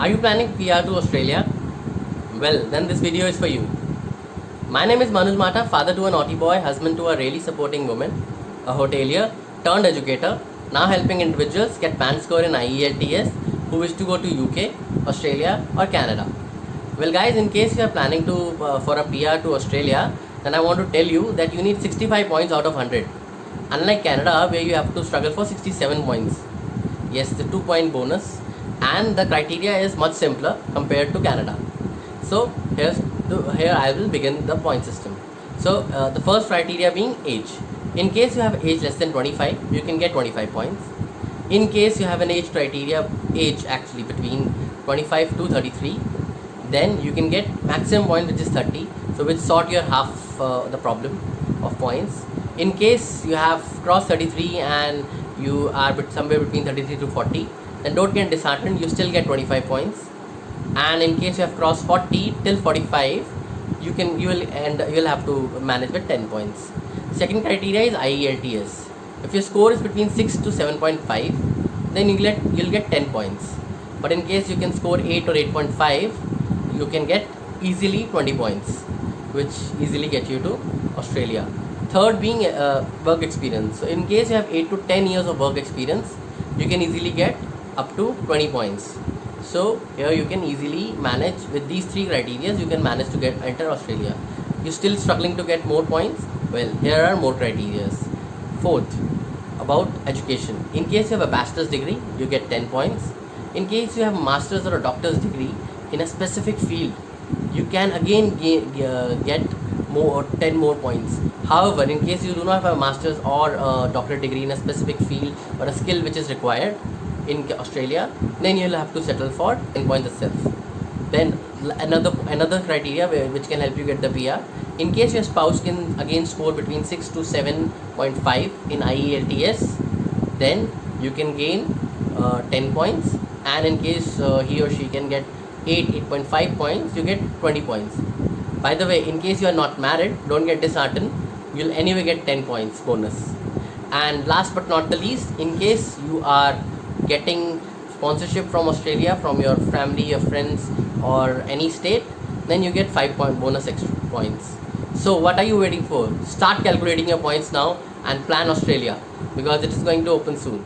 Are you planning PR to Australia? Well, then this video is for you. My name is Manoj Mata, father to a naughty boy, husband to a really supporting woman, a hotelier turned educator, now helping individuals get PAN score in IELTS who wish to go to UK, Australia or Canada. Well guys, in case you are planning to for a PR to Australia, then I want to tell you that you need 65 points out of 100. Unlike Canada where you have to struggle for 67 points. Yes, the 2-point bonus, and the criteria is much simpler compared to Canada. So here I will begin the point system. So the first criteria being age. In case you have age less than 25, you can get 25 points. In case you have an age actually between 25 to 33, then you can get maximum point which is 30, so which sort your half the problem of points. In case you have crossed 33 and you are somewhere between 33 to 40, then don't get disheartened, you still get 25 points. And in case you have crossed 40 till 45, you will have to manage with 10 points. Second criteria is IELTS. If your score is between 6 to 7.5, then you'll get 10 points. But in case you can score 8 or 8.5, you can get easily 20 points, which easily get you to Australia. Third being work experience. So in case you have 8 to 10 years of work experience, you can easily get up to 20 points. So here you can easily manage with these three criteria. You can manage to enter Australia. You're still struggling to get more points? Well, here are more criteria. Fourth, about education. In case you have a bachelor's degree, you get 10 points. In case you have a master's or a doctor's degree in a specific field, you can again get 10 more points. However, in case you do not have a master's or a doctorate degree in a specific field or a skill which is required in Australia, then you will have to settle for 10 points itself. Then another criteria which can help you get the PR. In case your spouse can again score between 6 to 7.5 in IELTS, then you can gain 10 points. And in case he or she can get 8.5 points, you get 20 points. By the way, in case you are not married, don't get disheartened, you'll anyway get 10 points bonus. And last but not the least, in case you are getting sponsorship from Australia, from your family, your friends or any state, then you get 5-point bonus extra points. So what are you waiting for? Start calculating your points now and plan Australia, because it is going to open soon.